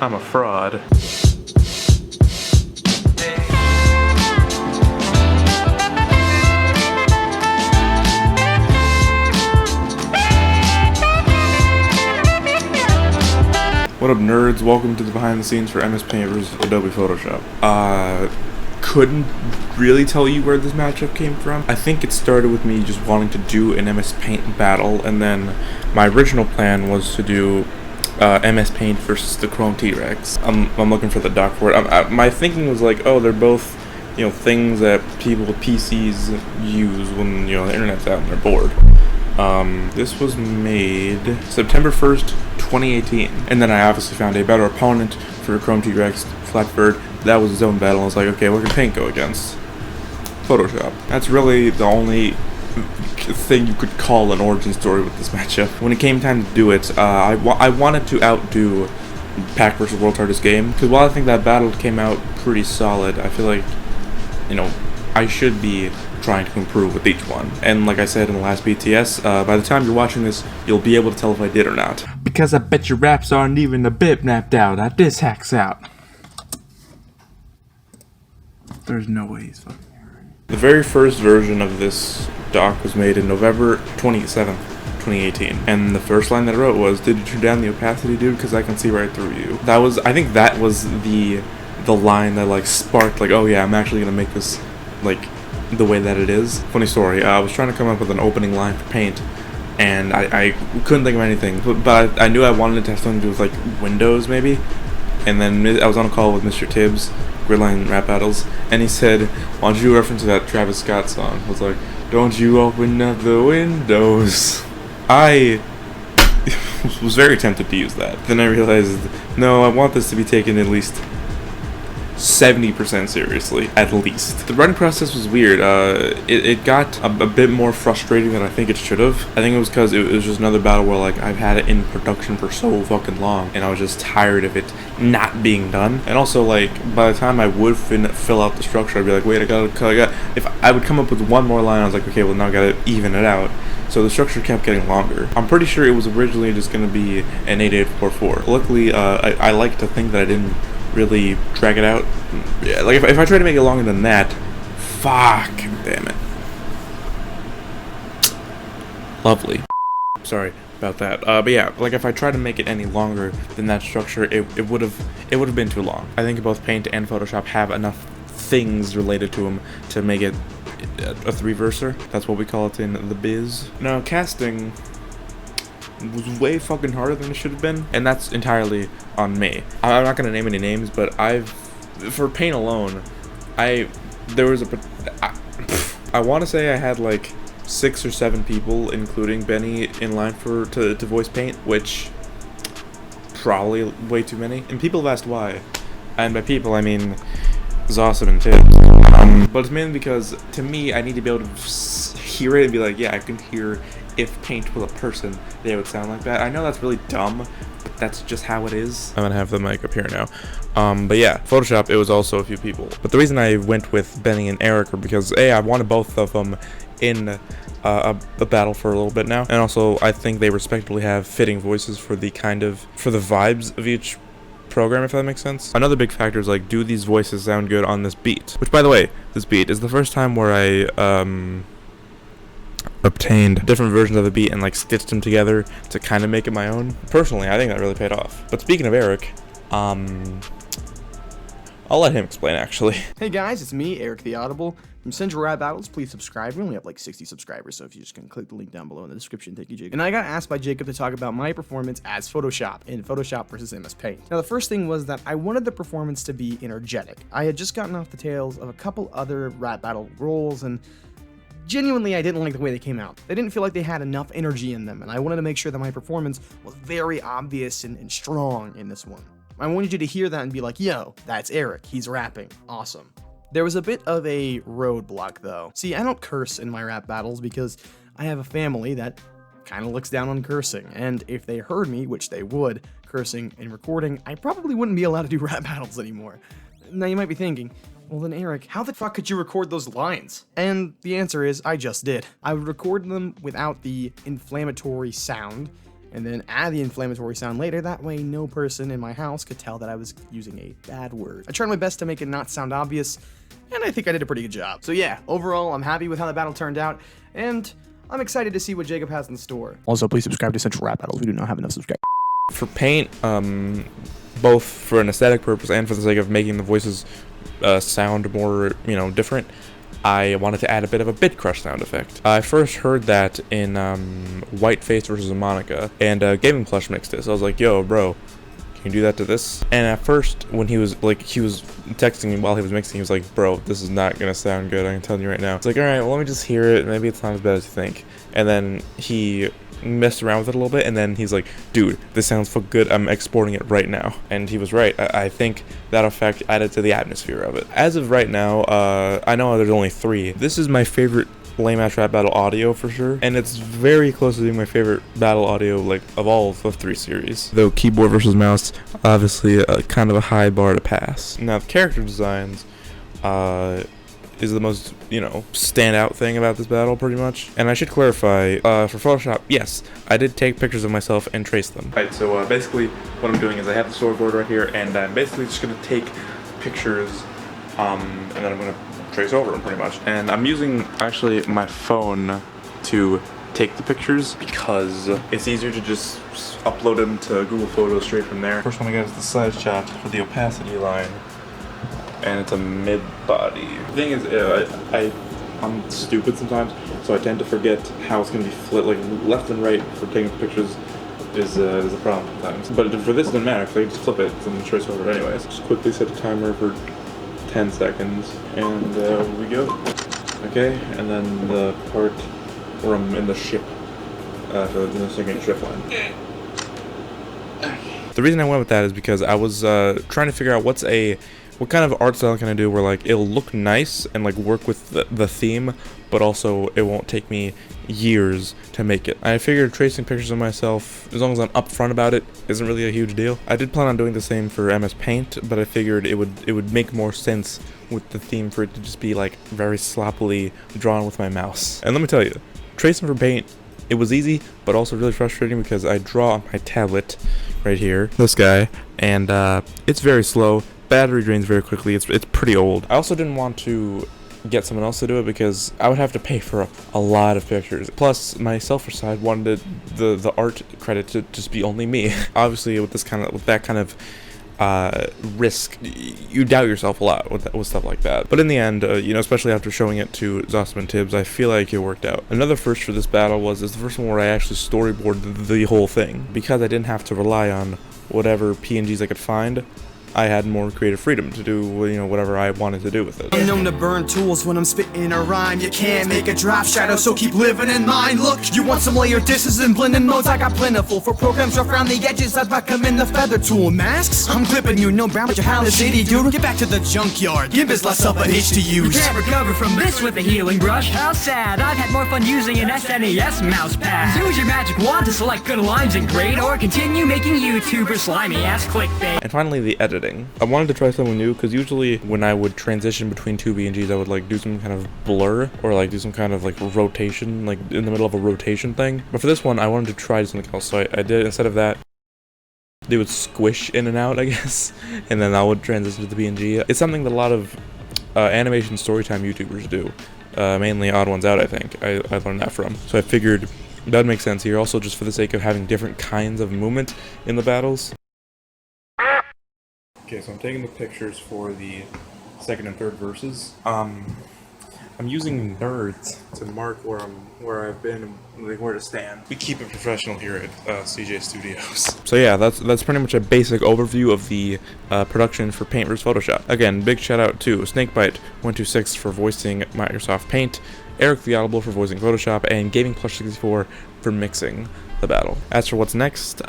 I'm a fraud. What up, nerds? Welcome to the behind the scenes for MS Paint vs. Adobe Photoshop. Couldn't really tell you where this matchup came from. I think it started with me just wanting to do an MS Paint battle, and then my original plan was to do MS Paint versus the Chrome T-Rex. I'm looking for the doc for it. My thinking was like, oh, they're both, things that people with PCs use when, the internet's out and they're bored. This was made September 1st, 2018. And then I obviously found a better opponent for Chrome T-Rex, Flatbird. That was his own battle. I was like, okay, what can Paint go against? Photoshop. That's really the only thing you could call an origin story with this matchup. When it came time to do it, I wanted to outdo Pack vs. World's Hardest Game, because while I think that battle came out pretty solid, I feel like, I should be trying to improve with each one. And like I said in the last BTS, by the time you're watching this, you'll be able to tell if I did or not. Because I bet your raps aren't even a bit mapped out. I diss hacks out. There's no way he's fucking here. The very first version of this doc was made in November 27th, 2018. And the first line that I wrote was, "Did you turn down the opacity, dude? Because I can see right through you." I think that was the line that sparked oh yeah, I'm actually gonna make this the way that it is. Funny story, I was trying to come up with an opening line for Paint, and I couldn't think of anything, but I knew I wanted to have something to do with Windows maybe. And then I was on a call with Mr. Tibbs, Gridline Rap Battles, and he said, "Why don't you reference that Travis Scott song?" I was like, "Don't you open up the windows." I was very tempted to use that. Then I realized, no, I want this to be taken at least 70% seriously, at least. The writing process was weird. It got a bit more frustrating than I think it should have. I think it was because it was just another battle where I've had it in production for so fucking long, and I was just tired of it not being done. And also by the time I would fill out the structure, I'd be like, wait, if I would come up with one more line, I was like, okay, well now I gotta even it out. So the structure kept getting longer. I'm pretty sure it was originally just gonna be an 8844. Luckily, I like to think that I didn't really drag it out. Yeah, if I try to make it longer than that, fuck, damn it. Lovely. Sorry about that. But yeah, if I try to make it any longer than that structure, it would have been too long. I think both Paint and Photoshop have enough things related to them to make it a three-verser. That's what we call it in the biz. Now, casting was way fucking harder than it should have been, and that's entirely on me. I'm not gonna name any names, but for Paint alone, I want to say I had 6 or 7 people, including Benny, in line to voice Paint, which probably way too many. And people have asked why, and by people I mean Zossam and Tibbs. But it's mainly because to me, I need to be able to hear it and be like, yeah, I can hear if Paint was a person, they would sound like that. I know that's really dumb, but that's just how it is. I'm gonna have the mic up here now. But yeah, Photoshop, it was also a few people. But the reason I went with Benny and Eric were because I wanted both of them in a battle for a little bit now. And also, I think they respectively have fitting voices for the vibes of each program, if that makes sense. Another big factor is do these voices sound good on this beat? Which, by the way, this beat is the first time where I obtained different versions of the beat and stitched them together to kind of make it my own. Personally, I think that really paid off. But speaking of Eric, I'll let him explain actually. Hey guys, it's me, Eric the Audible from Central Rap Battles. Please subscribe. We only have 60 subscribers, so if you just can click the link down below in the description, thank you, Jacob. And I got asked by Jacob to talk about my performance as Photoshop in Photoshop versus MS Paint. Now, the first thing was that I wanted the performance to be energetic. I had just gotten off the tails of a couple other rap battle roles, and genuinely, I didn't like the way they came out. They didn't feel like they had enough energy in them, and I wanted to make sure that my performance was very obvious and strong in this one. I wanted you to hear that and be like, yo, that's Eric, he's rapping, awesome. There was a bit of a roadblock though. See, I don't curse in my rap battles because I have a family that kind of looks down on cursing, and if they heard me, which they would, cursing and recording, I probably wouldn't be allowed to do rap battles anymore. Now you might be thinking, well then Eric, how the fuck could you record those lines? And the answer is, I just did. I would record them without the inflammatory sound, and then add the inflammatory sound later. That way no person in my house could tell that I was using a bad word. I tried my best to make it not sound obvious, and I think I did a pretty good job. So yeah, overall, I'm happy with how the battle turned out, and I'm excited to see what Jacob has in store. Also, please subscribe to Central Rap Battles. We do not have enough subscribers. For Paint, both for an aesthetic purpose and for the sake of making the voices sound more, different, I wanted to add a bit of a bit crush sound effect. I first heard that in Whiteface versus Monica, and Gaming Plush mixed it. So I was like, yo, bro, can you do that to this? And at first, when he was texting me while he was mixing, he was like, bro, this is not gonna sound good, I'm telling you right now. It's like, alright, well, let me just hear it, maybe it's not as bad as you think. And then he messed around with it a little bit, and then he's like, dude, this sounds so good, I'm exporting it right now. And he was right. I think that effect added to the atmosphere of it. As of right now, I know there's only 3. This is my favorite lame ass rap battle audio for sure, and it's very close to being my favorite battle audio of all of the 3 series. Though keyboard versus mouse, obviously kind of a high bar to pass. Now the character designs is the most, standout thing about this battle, pretty much. And I should clarify, for Photoshop, yes, I did take pictures of myself and trace them. Alright, so basically what I'm doing is I have the storyboard right here, and I'm basically just going to take pictures, and then I'm going to trace over them, pretty much. And I'm using, actually, my phone to take the pictures because it's easier to just upload them to Google Photos straight from there. First one I got is the side shot for the opacity line, and it's a mid-body. The thing is, I'm stupid sometimes, so I tend to forget how it's going to be flipped, like left and right for taking pictures is a problem sometimes. But for this, it doesn't matter, because I can just flip it and trace over it anyways. Just quickly set the timer for 10 seconds, and we go. Okay, and then the part where I'm in the ship, so the second ship line. The reason I went with that is because I was trying to figure out what kind of art style can I do where it'll look nice and work with the theme, but also it won't take me years to make it. I figured tracing pictures of myself, as long as I'm upfront about it, isn't really a huge deal. I did plan on doing the same for MS Paint, but I figured it would make more sense with the theme for it to just be very sloppily drawn with my mouse. And let me tell you, tracing for Paint, it was easy, but also really frustrating because I draw on my tablet right here, this guy, and it's very slow. Battery drains very quickly. It's pretty old. I also didn't want to get someone else to do it because I would have to pay for a lot of pictures. Plus, my selfish side wanted the art credit to just be only me. Obviously, with that kind of risk, you doubt yourself a lot with stuff like that. But in the end, especially after showing it to Zossam and Tibbs, I feel like it worked out. Another first for this battle is the first one where I actually storyboarded the whole thing, because I didn't have to rely on whatever PNGs I could find. I had more creative freedom to do, whatever I wanted to do with it. I'm known to burn tools when I'm spitting a rhyme. You can't make a drop shadow, so keep living in mind. Look, you want some layered disses and blending modes, I got plentiful. For programs rough around the edges, I'd recommend the feather tool. Masks? I'm clipping you, no brown, but your house city, dude. Get back to the junkyard, Gimp is less up an itch to use. You can't recover from this with a healing brush. How sad, I've had more fun using an SNES mouse pad. Use your magic wand to select good lines and grade, or continue making YouTuber slimy ass clickbait. And finally, the editing. I wanted to try something new, because usually when I would transition between 2 BNGs, I would do some kind of blur, or do some kind of rotation, in the middle of a rotation thing. But for this one, I wanted to try something else, so I did, instead of that, they would squish in and out, I guess, and then I would transition to the BNG. It's something that a lot of animation storytime YouTubers do, mainly Odd Ones Out, I think. I learned that from. So I figured that would make sense here, also just for the sake of having different kinds of movement in the battles. Okay, so I'm taking the pictures for the second and third verses. I'm using nerds to mark where I've been and where to stand. We keep it professional here at CJ Studios. So yeah, that's pretty much a basic overview of the production for Paint vs Photoshop. Again, big shout out to Snakebite126 for voicing Microsoft Paint, Eric the Audible for voicing Photoshop, and Gaming Plush 64 for mixing the battle. As for what's next,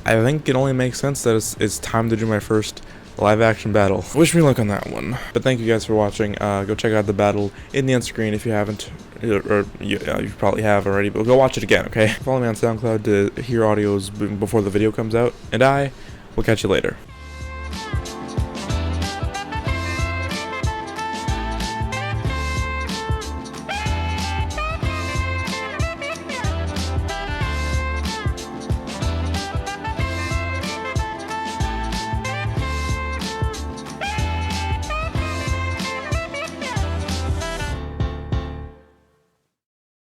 I think it only makes sense that it's time to do my first live action battle. Wish me luck on that one. But thank you guys for watching. Go check out the battle in the end screen if you haven't, or you probably have already, but go watch it again, okay? Follow me on SoundCloud to hear audios before the video comes out, and I will catch you later.